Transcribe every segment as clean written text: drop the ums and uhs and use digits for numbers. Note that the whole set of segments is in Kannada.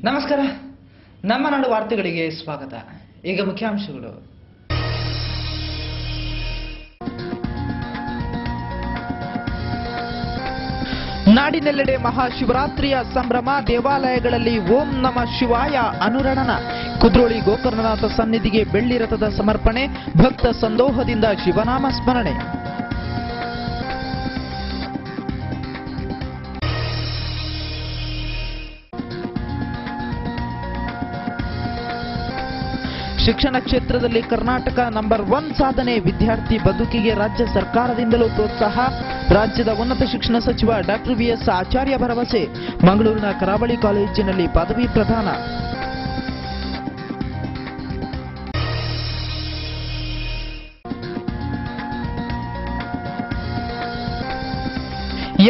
ನಮಸ್ಕಾರ. ನಮ್ಮ ನಾಡು ವಾರ್ತೆಗಳಿಗೆ ಸ್ವಾಗತ. ಈಗ ಮುಖ್ಯಾಂಶಗಳು. ನಾಡಿನೆಲ್ಲೆಡೆ ಮಹಾಶಿವರಾತ್ರಿಯ ಸಂಭ್ರಮ. ದೇವಾಲಯಗಳಲ್ಲಿ ಓಂ ನಮಃ ಶಿವಾಯ ಅನುರಣನ. ಕುದ್ರೋಳಿ ಗೋಕರ್ಣನಾಥ ಸನ್ನಿಧಿಗೆ ಬೆಳ್ಳಿ ರಥದ ಸಮರ್ಪಣೆ. ಭಕ್ತ ಸಂದೋಹದಿಂದ ಶಿವನಾಮ ಸ್ಮರಣೆ. ಶಿಕ್ಷಣ ಕ್ಷೇತ್ರದಲ್ಲಿ ಕರ್ನಾಟಕ ನಂಬರ್ 1 ಸಾಧನೆ. ವಿದ್ಯಾರ್ಥಿ ಬದುಕಿಗೆ ರಾಜ್ಯ ಸರ್ಕಾರದಿಂದಲೂ ಪ್ರೋತ್ಸಾಹ. ರಾಜ್ಯದ ಉನ್ನತ ಶಿಕ್ಷಣ ಸಚಿವ ಡಾಕ್ಟರ್ ವಿ.ಎಸ್. ಆಚಾರ್ಯ ಭರವಸೆ. ಮಂಗಳೂರಿನ ಕರಾವಳಿ ಕಾಲೇಜಿನಲ್ಲಿ ಪದವಿ ಪ್ರದಾನ.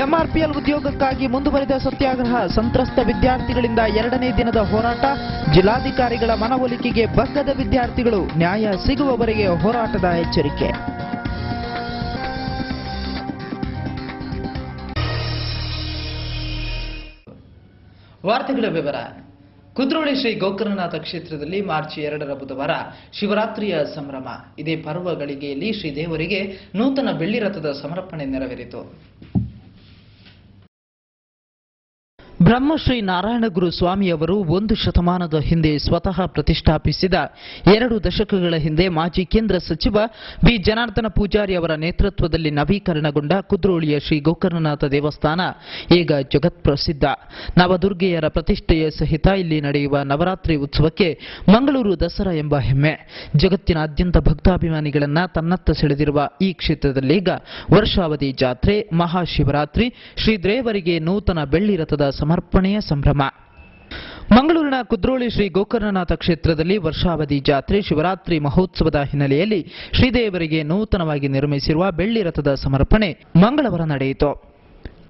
ಎಂಆರ್ಪಿಎಲ್ ಉದ್ಯೋಗಕ್ಕಾಗಿ ಮುಂದುವರಿದ ಸತ್ಯಾಗ್ರಹ. ಸಂತ್ರಸ್ತ ವಿದ್ಯಾರ್ಥಿಗಳಿಂದ 2ನೇ ದಿನದ ಹೋರಾಟ. ಜಿಲ್ಲಾಧಿಕಾರಿಗಳ ಮನವೊಲಿಕೆಗೆ ಬಗ್ಗದ ವಿದ್ಯಾರ್ಥಿಗಳು. ನ್ಯಾಯ ಸಿಗುವವರೆಗೆ ಹೋರಾಟದ ಎಚ್ಚರಿಕೆ. ವಾರ್ತೆಗಳ ವಿವರ. ಕುದ್ರೋಳಿ ಶ್ರೀ ಗೋಕರ್ಣನಾಥ ಕ್ಷೇತ್ರದಲ್ಲಿ ಮಾರ್ಚ್ 2ರ ಬುಧವಾರ ಶಿವರಾತ್ರಿಯ ಸಂಭ್ರಮ. ಇದೇ ಪರ್ವ ಗಳಿಗೆಯಲ್ಲಿ ಶ್ರೀದೇವರಿಗೆ ನೂತನ ಬೆಳ್ಳಿ ರಥದ ಸಮರ್ಪಣೆ ನೆರವೇರಿತು. ಬ್ರಹ್ಮಶ್ರೀ ನಾರಾಯಣಗುರು ಸ್ವಾಮಿಯವರು 1 ಶತಮಾನದ ಹಿಂದೆ ಸ್ವತಃ ಪ್ರತಿಷ್ಠಾಪಿಸಿದ 2 ದಶಕಗಳ ಹಿಂದೆ ಮಾಜಿ ಕೇಂದ್ರ ಸಚಿವ ಬಿ ಜನಾರ್ದನ ಪೂಜಾರಿ ಅವರ ನೇತೃತ್ವದಲ್ಲಿ ನವೀಕರಣಗೊಂಡ ಕುದ್ರೋಳಿಯ ಶ್ರೀ ಗೋಕರ್ಣನಾಥ ದೇವಸ್ಥಾನ ಈಗ ಜಗತ್ಪ್ರಸಿದ್ಧ. ನವದುರ್ಗೆಯರ ಪ್ರತಿಷ್ಠೆಯ ಸಹಿತ ಇಲ್ಲಿ ನಡೆಯುವ ನವರಾತ್ರಿ ಉತ್ಸವಕ್ಕೆ ಮಂಗಳೂರು ದಸರಾ ಎಂಬ ಹೆಮ್ಮೆ. ಜಗತ್ತಿನಾದ್ಯಂತ ಭಕ್ತಾಭಿಮಾನಿಗಳನ್ನ ತನ್ನತ್ತ ಸೆಳೆದಿರುವ ಈ ಕ್ಷೇತ್ರದಲ್ಲೀಗ ವರ್ಷಾವಧಿ ಜಾತ್ರೆ, ಮಹಾಶಿವರಾತ್ರಿ, ಶ್ರೀದೇವರಿಗೆ ನೂತನ ಬೆಳ್ಳಿ ರಥದ ಸಮರ್ಪಣೆಯ ಸಂಭ್ರಮ. ಮಂಗಳೂರಿನ ಕುದ್ರೋಳಿ ಶ್ರೀ ಗೋಕರ್ಣನಾಥ ಕ್ಷೇತ್ರದಲ್ಲಿ ವರ್ಷಾವಧಿ ಜಾತ್ರೆ, ಶಿವರಾತ್ರಿ ಮಹೋತ್ಸವದ ಹಿನ್ನೆಲೆಯಲ್ಲಿ ಶ್ರೀದೇವರಿಗೆ ನೂತನವಾಗಿ ನಿರ್ಮಿಸಿರುವ ಬೆಳ್ಳಿ ರಥದ ಸಮರ್ಪಣೆ ಮಂಗಳವಾರ ನಡೆಯಿತು.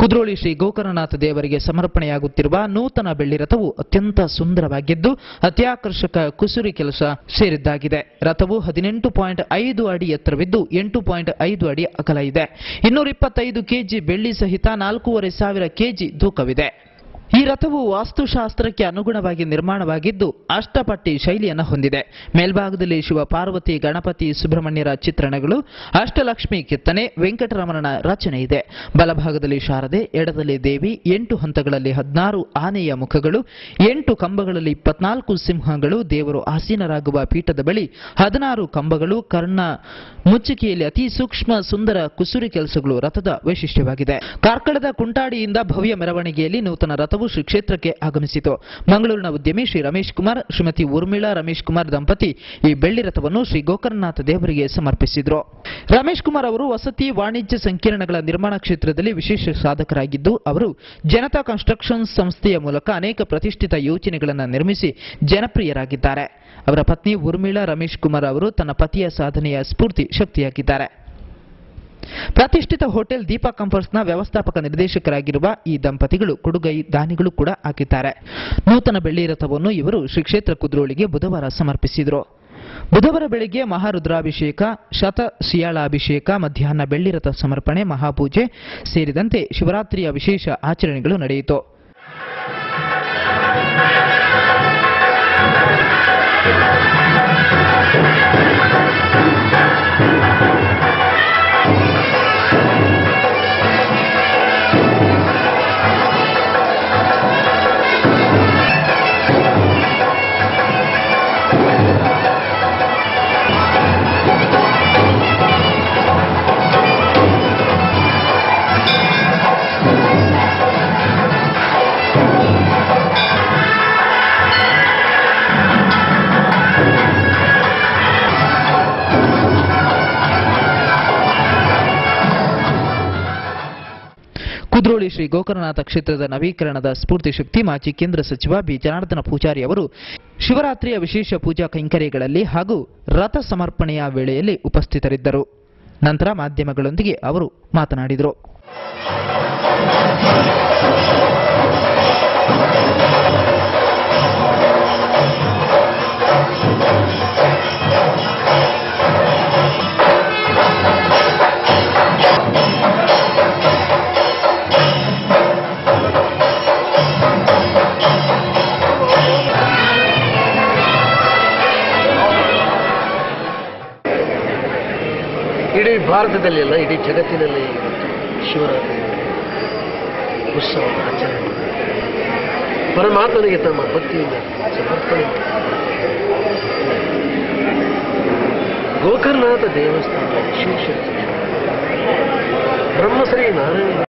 ಕುದ್ರೋಳಿ ಶ್ರೀ ಗೋಕರ್ಣನಾಥ ದೇವರಿಗೆ ಸಮರ್ಪಣೆಯಾಗುತ್ತಿರುವ ನೂತನ ಬೆಳ್ಳಿ ರಥವು ಅತ್ಯಂತ ಸುಂದರವಾಗಿದ್ದು ಅತ್ಯಾಕರ್ಷಕ ಕುಸುರಿ ಕೆಲಸ ಸೇರಿದ್ದಾಗಿದೆ. ರಥವು 18.5 ಅಡಿ ಎತ್ತರವಿದ್ದು 8.5 ಅಡಿ ಅಗಲ ಇದೆ. 225 ಕೆಜಿ ಬೆಳ್ಳಿ ಸಹಿತ 4,500 ಕೆಜಿ ತೂಕವಿದೆ. ಈ ರಥವು ವಾಸ್ತುಶಾಸ್ತ್ರಕ್ಕೆ ಅನುಗುಣವಾಗಿ ನಿರ್ಮಾಣವಾಗಿದ್ದು ಅಷ್ಟಪಟ್ಟಿ ಶೈಲಿಯನ್ನು ಹೊಂದಿದೆ. ಮೇಲ್ಭಾಗದಲ್ಲಿ ಶಿವ ಪಾರ್ವತಿ, ಗಣಪತಿ, ಸುಬ್ರಹ್ಮಣ್ಯರ ಚಿತ್ರಣಗಳು, ಅಷ್ಟಲಕ್ಷ್ಮಿ ಕೆತ್ತನೆ, ವೆಂಕಟರಮಣನ ರಚನೆ ಇದೆ. ಬಲಭಾಗದಲ್ಲಿ ಶಾರದೆ, ಎಡದಲ್ಲಿ ದೇವಿ, 8 ಹಂತಗಳಲ್ಲಿ 16 ಆನೆಯ ಮುಖಗಳು, 8 ಕಂಬಗಳಲ್ಲಿ 24 ಸಿಂಹಗಳು, ದೇವರು ಆಸೀನರಾಗುವ ಪೀಠದ ಬಳಿ 16 ಕಂಬಗಳು, ಕರ್ಣ ಮುಚ್ಚಿಕೆಯಲ್ಲಿ ಅತಿ ಸೂಕ್ಷ್ಮ ಸುಂದರ ಕುಸುರಿ ಕೆಲಸಗಳು ರಥದ ವೈಶಿಷ್ಟ್ಯವಾಗಿದೆ. ಕಾರ್ಕಳದ ಕುಂಟಾಡಿಯಿಂದ ಭವ್ಯ ಮೆರವಣಿಗೆಯಲ್ಲಿ ನೂತನ ರಥವು ಶ್ರೀ ಕ್ಷೇತ್ರಕ್ಕೆ ಆಗಮಿಸಿತು. ಮಂಗಳೂರಿನ ಉದ್ಯಮಿ ಶ್ರೀ ರಮೇಶ್ ಕುಮಾರ್, ಶ್ರೀಮತಿ ಊರ್ಮಿಳಾ ರಮೇಶ್ ಕುಮಾರ್ ದಂಪತಿ ಈ ಬೆಳ್ಳಿ ರಥವನ್ನು ಶ್ರೀ ಗೋಕರ್ಣನಾಥ ದೇವರಿಗೆ ಸಮರ್ಪಿಸಿದರು. ರಮೇಶ್ ಕುಮಾರ್ ಅವರು ವಸತಿ ವಾಣಿಜ್ಯ ಸಂಕೀರ್ಣಗಳ ನಿರ್ಮಾಣ ಕ್ಷೇತ್ರದಲ್ಲಿ ವಿಶೇಷ ಸಾಧಕರಾಗಿದ್ದು, ಅವರು ಜನತಾ ಕನ್ಸ್ಟ್ರಕ್ಷನ್ಸ್ ಸಂಸ್ಥೆಯ ಮೂಲಕ ಅನೇಕ ಪ್ರತಿಷ್ಠಿತ ಯೋಜನೆಗಳನ್ನು ನಿರ್ಮಿಸಿ ಜನಪ್ರಿಯರಾಗಿದ್ದಾರೆ. ಅವರ ಪತ್ನಿ ಊರ್ಮಿಳಾ ರಮೇಶ್ ಕುಮಾರ್ ಅವರು ತನ್ನ ಪತಿಯ ಸಾಧನೆಯ ಸ್ಫೂರ್ತಿ ಶಕ್ತಿಯಾಗಿದ್ದಾರೆ. ಪ್ರತಿಷ್ಠಿತ ಹೋಟೆಲ್ ದೀಪಾ ಕಂಫರ್ಟ್ಸ್ನ ವ್ಯವಸ್ಥಾಪಕ ನಿರ್ದೇಶಕರಾಗಿರುವ ಈ ದಂಪತಿಗಳು ಕೊಡುಗೈ ದಾನಿಗಳು ಕೂಡ ಆಗಿದ್ದಾರೆ. ನೂತನ ಬೆಳ್ಳಿ ರಥವನ್ನು ಇವರು ಶ್ರೀ ಕ್ಷೇತ್ರ ಕುದ್ರೋಳಿಗೆ ಬುಧವಾರ ಸಮರ್ಪಿಸಿದರು. ಬುಧವಾರ ಬೆಳಗ್ಗೆ ಮಹಾರುದ್ರಾಭಿಷೇಕ, ಶತಶಿಯಾಳಾಭಿಷೇಕ, ಮಧ್ಯಾಹ್ನ ಬೆಳ್ಳಿ ರಥ ಸಮರ್ಪಣೆ, ಮಹಾಪೂಜೆ ಸೇರಿದಂತೆ ಶಿವರಾತ್ರಿಯ ವಿಶೇಷ ಆಚರಣೆಗಳು ನಡೆಯಿತು. ಕುದ್ರೋಳಿ ಶ್ರೀ ಗೋಕರ್ಣನಾಥ ಕ್ಷೇತ್ರದ ನವೀಕರಣದ ಸ್ಫೂರ್ತಿ ಶಕ್ತಿ ಮಾಜಿ ಕೇಂದ್ರ ಸಚಿವ ಬಿ ಜನಾರ್ದನ ಪೂಜಾರಿ ಅವರು ಶಿವರಾತ್ರಿಯ ವಿಶೇಷ ಪೂಜಾ ಕೈಂಕರ್ಯಗಳಲ್ಲಿ ಹಾಗೂ ರಥ ಸಮರ್ಪಣೆಯ ವೇಳೆಯಲ್ಲಿ ಉಪಸ್ಥಿತರಿದ್ದರು. ನಂತರ ಮಾಧ್ಯಮಗಳೊಂದಿಗೆ ಅವರು ಮಾತನಾಡಿದರು. ಭಾರತದಲ್ಲಿ ಅಲ್ಲ, ಇಡೀ ಜಗತ್ತಿನಲ್ಲಿ ಇವತ್ತು ಶಿವರಾತ್ರಿ ಉತ್ಸವ ಆಚರಣೆ ಪರಮಾತ್ಮನಿಗೆ ತಮ್ಮ ಭಕ್ತಿಯಿಂದ ಸಮರ್ಪಣೆ ಗೋಕರ್ಣನಾಥ ದೇವಸ್ಥಾನ ವಿಶೇಷ ಬ್ರಹ್ಮಶ್ರೀ ನಾರಾಯಣ